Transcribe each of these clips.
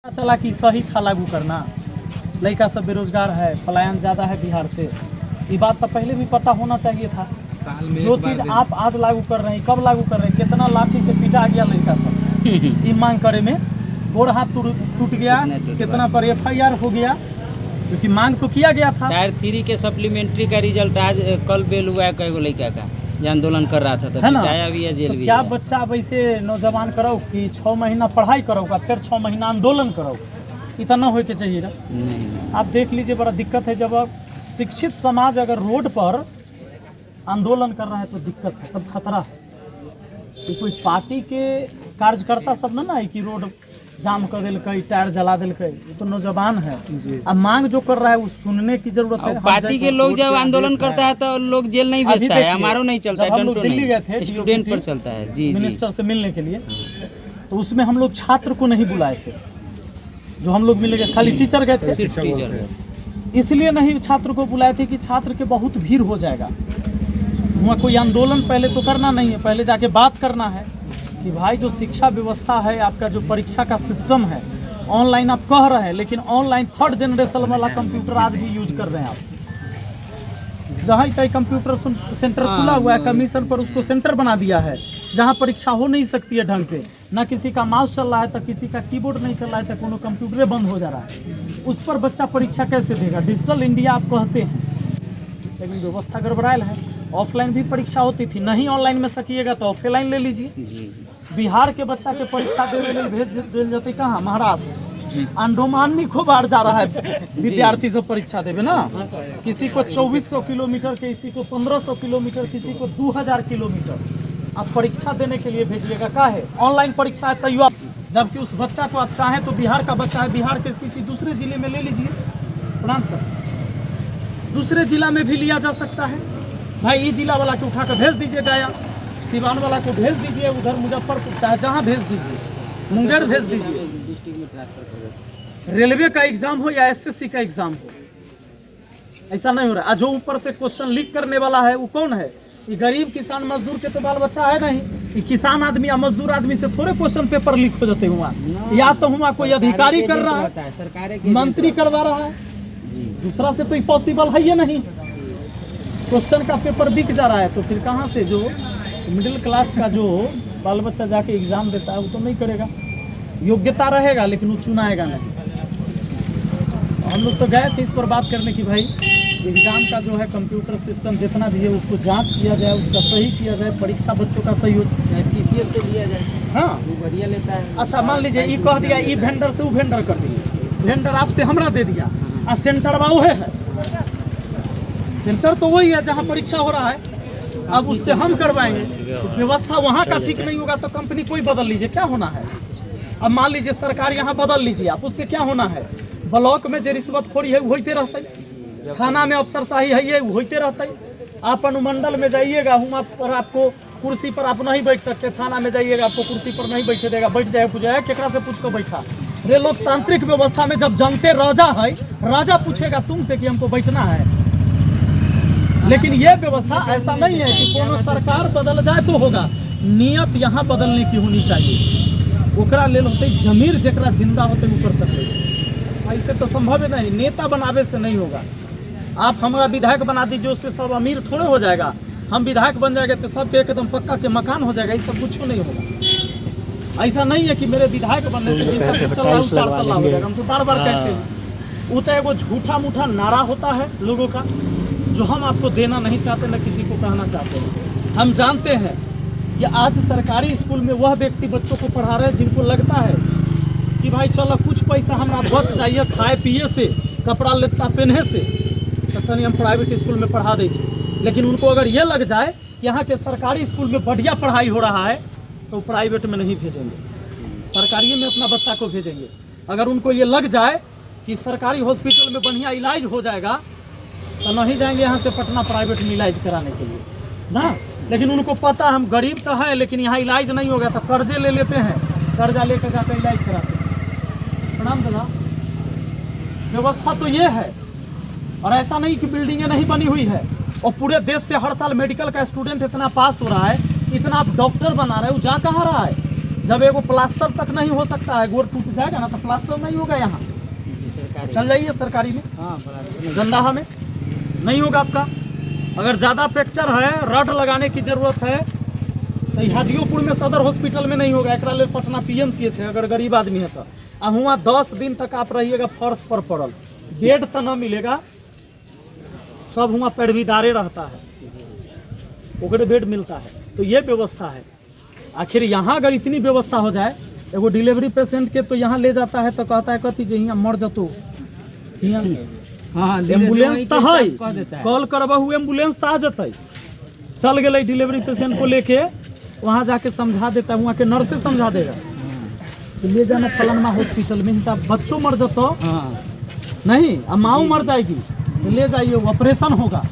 चला कि सही था लागू करना। लड़का सब बेरोजगार है, पलायन ज़्यादा है बिहार से, ये बात तो पहले भी पता होना चाहिए था। जो चीज़ आप आज लागू कर रहे हैं, कब लागू कर रहे हैं, कितना लाठी से पीटा गया लड़का सब ये मांग करे में, गोड़ हाथ टूट गया, कितना पर FIR हो गया, क्योंकि मांग तो किया गया था। टायर 3 के सप्लीमेंट्री का रिजल्ट आज कल बेल हुआ है, कई लड़का का जो आंदोलन कर रहा था, तो पिटाया भी है, जेल तो भी क्या है। बच्चा अब ऐसे नौजवान करो कि 6 महीना पढ़ाई करो का फिर 6 महीना आंदोलन करो, इतना हो के चाहिए ना। नहीं। आप देख लीजिए, बड़ा दिक्कत है जब शिक्षित समाज अगर रोड पर आंदोलन कर रहा है तो दिक्कत है, तब खतरा है कि कोई पार्टी के कार्यकर्ता सब ना है कि रोड जाम कर दिल, टायर जला दिल, ये तो नौजवान है। अब मांग जो कर रहा है वो सुनने की जरूरत है। पार्टी के लोग जब आंदोलन करता है तो लोग जेल नहीं भेजता है, हमारा नहीं चलता है, हम लोग दिल्ली गए थे स्टूडेंट पर चलता है जी मिनिस्टर से मिलने के लिए, तो उसमें हम लोग छात्र को नहीं बुलाए थे, जो हम लोग मिले गए खाली टीचर गए थे, इसलिए नहीं छात्र को बुलाए थे कि छात्र के बहुत भीड़ हो जाएगा। वहाँ कोई आंदोलन पहले तो करना नहीं है, पहले जाके बात करना है कि भाई जो शिक्षा व्यवस्था है, आपका जो परीक्षा का सिस्टम है, ऑनलाइन आप कह रहे हैं, लेकिन ऑनलाइन 3rd जनरेशन वाला कंप्यूटर आज भी यूज कर रहे हैं आप। जहाँ तक कंप्यूटर सेंटर खुला हुआ है, कमीशन पर उसको सेंटर बना दिया है, जहाँ परीक्षा हो नहीं सकती है ढंग से, ना किसी का माउस चल रहा है, तो किसी का कीबोर्ड नहीं चल रहा है, तो कोनो कंप्यूटर बंद हो जा रहा है, उस पर बच्चा परीक्षा कैसे देगा। डिजिटल इंडिया आप कहते हैं, लेकिन व्यवस्था गड़बड़ायल है। ऑफलाइन भी परीक्षा होती थी, नहीं ऑनलाइन में सकिएगा तो ऑफलाइन ले लीजिए। बिहार के बच्चा के परीक्षा देने लिए भेज दिल जाते कहाँ, महाराष्ट्र, अंडोमान निकोबार जा रहा है विद्यार्थी सब परीक्षा देवे ना। किसी को 2400 किलोमीटर, किसी को 1500 किलोमीटर, किसी को 2000 किलोमीटर आप परीक्षा देने के लिए भेजिएगा। क्या है, ऑनलाइन परीक्षा है तैयार, जबकि उस बच्चा को आप चाहें तो बिहार का बच्चा है, बिहार के किसी दूसरे जिले में ले लीजिए। प्रणाम सर, दूसरे जिला में भी लिया जा सकता है भाई। ये जिला वाला को उठा कर भेज दीजिए गया, सिवान वाला को भेज दीजिए उधर मुजफ्फरपुर, चाहे जहाँ भेज दीजिए, मुंगेर भेज दीजिए। रेलवे का एग्जाम हो या SSC का एग्जाम हो, ऐसा नहीं हो रहा है। जो ऊपर से क्वेश्चन लीक करने वाला है वो कौन है? ये गरीब किसान मजदूर के तो बाल बच्चा है नहीं। ये किसान आदमी या मजदूर आदमी से थोड़े क्वेश्चन पेपर लीक हो जाते हुआ, या तो हुआ कोई अधिकारी कर रहा है, मंत्री करवा रहा है, दूसरा से तो पॉसिबल है ये नहीं। क्वेश्चन का पेपर बिक जा रहा है, तो फिर कहाँ से जो मिडिल क्लास का जो बाल बच्चा जाके एग्जाम देता है वो तो नहीं करेगा। योग्यता रहेगा लेकिन वो चुनाएगा नहीं। हम लोग तो गए थे इस पर बात करने की, भाई एग्जाम का जो है कंप्यूटर सिस्टम जितना भी है उसको जांच किया जाए, उसका सही किया जाए, परीक्षा बच्चों का सही हो, PCS से लिया जाए। हाँ वो बढ़िया लेता है। अच्छा मान लीजिए ये कह दिया, ये वेंडर से वो वेंडर कर दिया, वेंडर आपसे हमरा दे दिया, और सेंटर वो है, सेंटर तो वही है जहाँ परीक्षा हो रहा है, अब उससे हम करवाएंगे। तो व्यवस्था वहाँ का ठीक नहीं होगा तो कंपनी कोई बदल लीजिए, क्या होना है। अब मान लीजिए सरकार यहाँ बदल लीजिए आप, उससे क्या होना है। ब्लॉक में जो रिश्वतखोरी है वो होते रहता है, थाना में अफसरशाही है वो होते रहता है। आप अनुमंडल में जाइएगा, वहाँ पर आपको कुर्सी पर आप नहीं बैठ सकते, थाना में जाइएगा आपको कुर्सी पर नहीं बैठे देगा, बैठ जाए पूछेगा केकरा से पूछ कर बैठा। रे लोकतांत्रिक व्यवस्था में जब जनते राजा है, राजा पूछेगा तुमसे कि हमको बैठना है। लेकिन ये व्यवस्था ऐसा नहीं है कि कोनो सरकार बदल जाए तो होगा, नियत यहाँ बदलने की होनी चाहिए। ओकरा लेल होते जमीर जकरा जिंदा होते वो कर सकते, ऐसे तो संभव नहीं। नेता बनावे से नहीं होगा। आप हमारा विधायक बना दीजिए, उससे सब अमीर थोड़े हो जाएगा। हम विधायक बन जाएंगे तो सबके एकदम पक्का के मकान हो जाएगा, ये सब कुछ नहीं होगा। ऐसा नहीं है कि मेरे विधायक बनने से 4 तल्ला हो जाएगा। हम तो बार बार कहते हैं, वो तो एगो झूठा मूठा नारा होता है लोगों का, जो हम आपको देना नहीं चाहते, न किसी को कहना चाहते हैं। हम जानते हैं कि आज सरकारी स्कूल में वह व्यक्ति बच्चों को पढ़ा रहे हैं जिनको लगता है कि भाई चलो कुछ पैसा हमारा बच जाइए खाए पिए से, कपड़ा लेता पहने से, तो तनी हम प्राइवेट स्कूल में पढ़ा दीजिए। लेकिन उनको अगर ये लग जाए कि यहाँ के सरकारी स्कूल में बढ़िया पढ़ाई हो रहा है तो प्राइवेट में नहीं भेजेंगे, सरकारी में अपना बच्चा को भेजेंगे। अगर उनको ये लग जाए कि सरकारी हॉस्पिटल में बढ़िया इलाज हो जाएगा तो नहीं जाएंगे यहाँ से पटना प्राइवेट में इलाज कराने के लिए ना। लेकिन उनको पता हम गरीब तो है लेकिन यहाँ इलाज नहीं होगा तो कर्जे ले लेते हैं, कर्जा लेकर जाकर इलाज कराते हैं। प्रणाम दादा, व्यवस्था तो ये है। और ऐसा नहीं कि बिल्डिंगें नहीं बनी हुई है, और पूरे देश से हर साल मेडिकल का स्टूडेंट इतना पास हो रहा है, इतना आप डॉक्टर बना रहे हो, जा कहाँ रहा है। जब एगो प्लास्टर तक नहीं हो सकता है, गोड़ टूट जाएगा ना तो प्लास्टर नहीं होगा यहाँ। चल जाइए सरकारी में, जंदाहा में नहीं होगा आपका। अगर ज़्यादा फ्रैक्चर है, रड लगाने की ज़रूरत है तो हाजियोपुर में सदर हॉस्पिटल में नहीं होगा, एक पटना PMCH है अगर गरीब आदमी है तो। अब वहाँ 10 दिन तक आप रहिएगा फर्श पर पड़ल, बेड तो न मिलेगा, सब वहाँ पैरवीदारे रहता है, ओकरे बेड मिलता है। तो ये व्यवस्था है। आखिर यहाँ अगर इतनी व्यवस्था हो जाए, एगो डिलीवरी पेशेंट के तो यहाँ ले जाता है तो कहता है कथी जे यहाँ मर जतो, एम्बुलेंस तो है, कॉल करबहू एम्बुलेंस तो आ जतई। चल गए डिलीवरी पेशेंट को लेके, वहाँ जाके समझा देता है, वहाँ के नर्से समझा देगा तो ले जाना फलाना हॉस्पिटल में, तब बच्चों मर जतो नहीं, अब माँ मर जाएगी तो ले जाइए, ऑपरेशन होगा।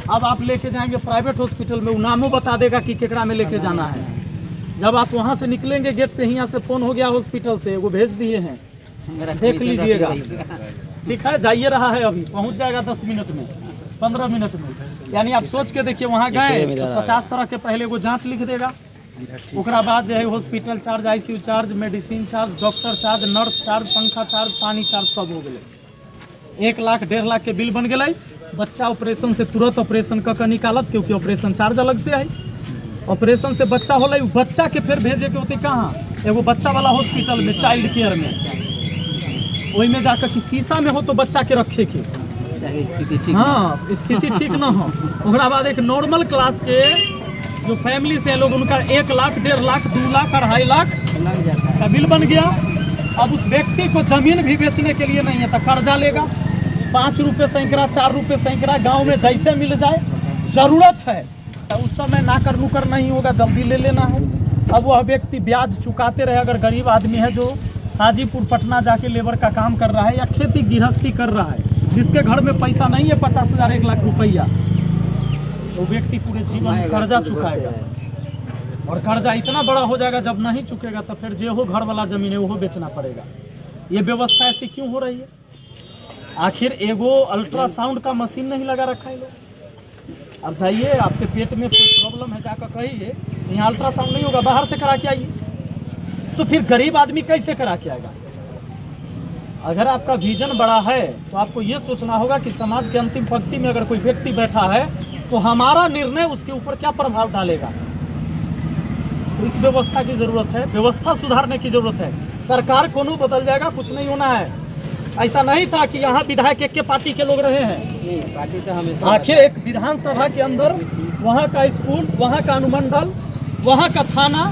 अब आप लेके जाएंगे प्राइवेट हॉस्पिटल में, वो नामों बता देगा कि केकड़ा में लेके जाना है। जब आप वहाँ से निकलेंगे गेट से, यहाँ से फ़ोन हो गया हॉस्पिटल से, वो भेज दिए हैं, देख लीजिएगा, ठीक है, जाइए रहा है, अभी पहुँच जाएगा 10 मिनट में, 15 मिनट में। यानी आप सोच के देखिए, वहाँ गए तो 50 तरह के पहले वो जाँच लिख देगा, ओकरा बाद जो है hospital charge, ICU charge, medicine charge, doctor charge, nurse charge, पंखा चार्ज, पानी चार्ज, सब हो गए। 1 लाख 1.5 लाख के बिल बन गए। बच्चा ऑपरेशन से तुरंत ऑपरेशन कर निकालत, क्योंकि ऑपरेशन चार्ज अलग से है। ऑपरेशन से बच्चा होला, बच्चा के फिर भेजे के होते कहाँ, एगो बच्चा वाला हॉस्पिटल में, चाइल्ड केयर में, वही में जाकर कि शीशा में हो तो बच्चा के रखे के, हाँ स्थिति ठीक ना हो। ओकरा बाद एक नॉर्मल क्लास के जो फैमिली से लोग, उनका 1 लाख 1.5 लाख 2 लाख 2.5 लाख का बिल बन गया। अब उस व्यक्ति को जमीन भी बेचने के लिए नहीं है तो कर्जा लेगा, 5 रुपये सैकड़ा, 4 रुपये सैकड़ा, गांव में जैसे मिल जाए, जरूरत है तो उस समय नाकर नुकर नहीं होगा, जल्दी ले लेना है। अब वह व्यक्ति ब्याज चुकाते रहे। अगर गरीब आदमी है जो हाजीपुर पटना जाके लेबर का काम कर रहा है या खेती गृहस्थी कर रहा है, जिसके घर में पैसा नहीं है 50,000 1 लाख रुपया, वो व्यक्ति पूरे जीवन कर्जा चुकाएगा। और कर्जा इतना बड़ा हो जाएगा, जब नहीं चुकेगा तो फिर जो हो घर वाला जमीन है वो बेचना पड़ेगा। ये व्यवस्था ऐसी क्यों हो रही है? आखिर एगो अल्ट्रासाउंड का मशीन नहीं लगा रखा है लोग। अब जाइए, आपके पेट में कोई प्रॉब्लम है, जाकर कहिए यहाँ अल्ट्रासाउंड नहीं होगा, बाहर से करा के आइए। तो फिर गरीब आदमी कैसे करा के आएगा? अगर आपका विजन बड़ा है तो आपको ये सोचना होगा कि समाज के अंतिम पंक्ति में अगर कोई व्यक्ति बैठा है तो हमारा निर्णय उसके ऊपर क्या प्रभाव डालेगा। तो इस व्यवस्था की जरूरत है, व्यवस्था सुधारने की जरूरत है। सरकार कोनो बदल जाएगा, कुछ नहीं होना है। ऐसा नहीं था कि यहाँ विधायक एक के पार्टी के लोग रहे हैं। पार्टी तो हमेशा, आखिर एक विधानसभा के अंदर वहाँ का स्कूल, वहाँ का अनुमंडल, वहाँ का थाना,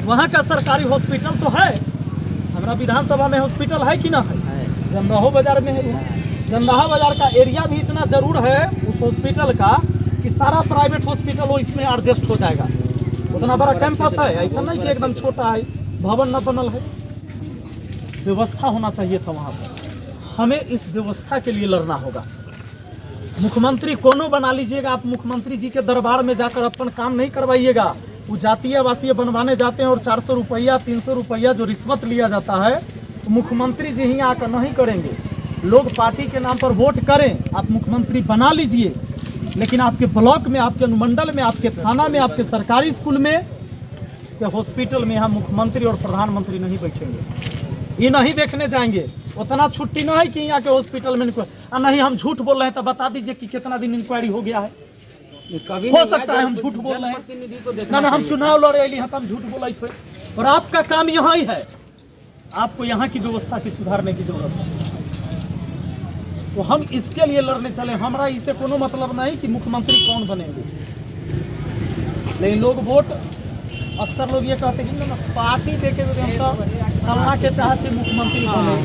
वहाँ का सरकारी हॉस्पिटल तो है। हमारा विधानसभा में हॉस्पिटल है कि ना है? जंदाहा बाजार में है। जंदाहा बाजार का एरिया भी इतना जरूर है उस हॉस्पिटल का कि सारा प्राइवेट हॉस्पिटल वो इसमें एडजस्ट हो जाएगा। उतना बड़ा कैंपस है, ऐसा नहीं कि एकदम छोटा है, भवन न बनल है। व्यवस्था होना चाहिए था वहाँ पर। हमें इस व्यवस्था के लिए लड़ना होगा। मुख्यमंत्री कोनो बना लीजिएगा, आप मुख्यमंत्री जी के दरबार में जाकर अपन काम नहीं करवाइएगा। वो जातीय आवासीय बनवाने जाते हैं और 400 रुपया 300 रुपया जो रिश्वत लिया जाता है, तो मुख्यमंत्री जी ही आकर नहीं करेंगे। लोग पार्टी के नाम पर वोट करें, आप मुख्यमंत्री बना लीजिए, लेकिन आपके ब्लॉक में, आपके अनुमंडल में, आपके थाना में, आपके सरकारी स्कूल में, के हॉस्पिटल में यहाँ मुख्यमंत्री और प्रधानमंत्री नहीं बैठेंगे। ये नहीं देखने जाएंगे। उतना छुट्टी ना है कि यहाँ के हॉस्पिटल में नहीं हम झूठ बोल रहे हैं तो बता दीजिए कि कितना दिन इंक्वायरी हो गया है। कभी हो सकता है हम झूठ बोल रहे हैं, ना हम चुनाव लड़ रहे हैं तो हम झूठ बोल थे। और आपका काम यहाँ ही है, आपको यहाँ की व्यवस्था की सुधारने की जरूरत है। तो हम इसके लिए लड़ने चले। हमारा इससे कोनो मतलब नहीं कि मुख्यमंत्री कौन बनेंगे, लेकिन लोग वोट, अक्सर लोग ये कहते हैं कि ना पार्टी देखे हुए हम तो फलना के चाह से मुख्यमंत्री बने,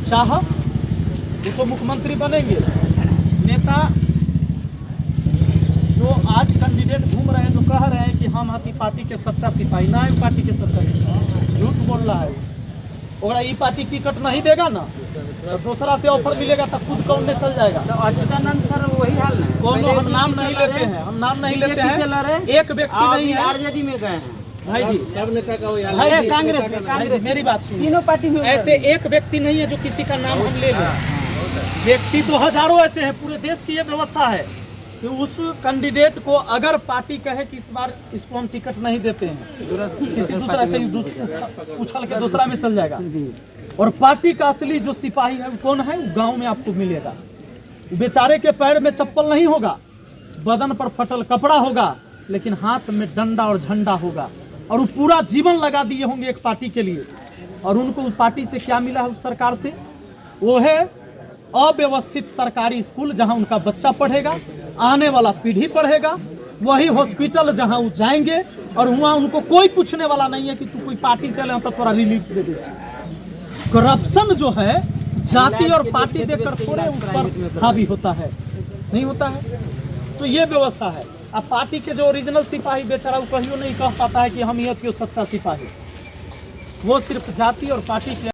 चाह वो तो मुख्यमंत्री बनेंगे। नेता जो आज कैंडिडेट घूम रहे हैं, जो कह रहे हैं कि हम हाथी पार्टी के सच्चा सिपाही, ना है पार्टी के सच्चा सिपाही, झूठ बोल रहा है। अगर ये पार्टी टिकट नहीं देगा ना तो दूसरा से ऑफर मिलेगा तो खुद कौन में चल जाएगा। तो अच्युतानंद सर वही हाल है। कौन, हम नाम नहीं लेते हैं, हम नाम नहीं लेते हैं। एक व्यक्ति नहीं है, आरजेडी में गए हैं भाई जी, सब नेता का वही हाल भाई है। जी, कांग्रेस में, भाई जी, मेरी बात सुनिए। तीनों पार्टी में ऐसे एक व्यक्ति नहीं है जो किसी का नाम हम ले लें। व्यक्ति तो हजारों ऐसे हैं, पूरे देश की ये व्यवस्था है। कि उस कैंडिडेट को अगर पार्टी कहे कि इस बार इसको हम टिकट नहीं देते हैं, किसी दूसरा कहीं उछल के दूसरा में चल जाएगा। और पार्टी का असली जो सिपाही है वो कौन है, गांव में आपको मिलेगा। बेचारे के पैर में चप्पल नहीं होगा, बदन पर फटल कपड़ा होगा, लेकिन हाथ में डंडा और झंडा होगा, और वो पूरा जीवन लगा दिए होंगे एक पार्टी के लिए। और उनको उस पार्टी से क्या मिला है, उस सरकार से? वो है अव्यवस्थित सरकारी स्कूल जहां उनका बच्चा पढ़ेगा, आने वाला पीढ़ी पढ़ेगा, वही हॉस्पिटल जहां वो जाएंगे और वहां उनको कोई पूछने वाला नहीं है कि तू कोई पार्टी से ले तो थोड़ा रिलीफ दे दे। करप्शन जो है जाति और पार्टी देकर थोड़े उस पर हावी होता है, नहीं होता है। तो ये व्यवस्था है। अब पार्टी के जो ओरिजिनल सिपाही बेचारा वो कहियो नहीं कह पाता है कि हम ये क्यों सच्चा सिपाही, वो सिर्फ जाति और पार्टी के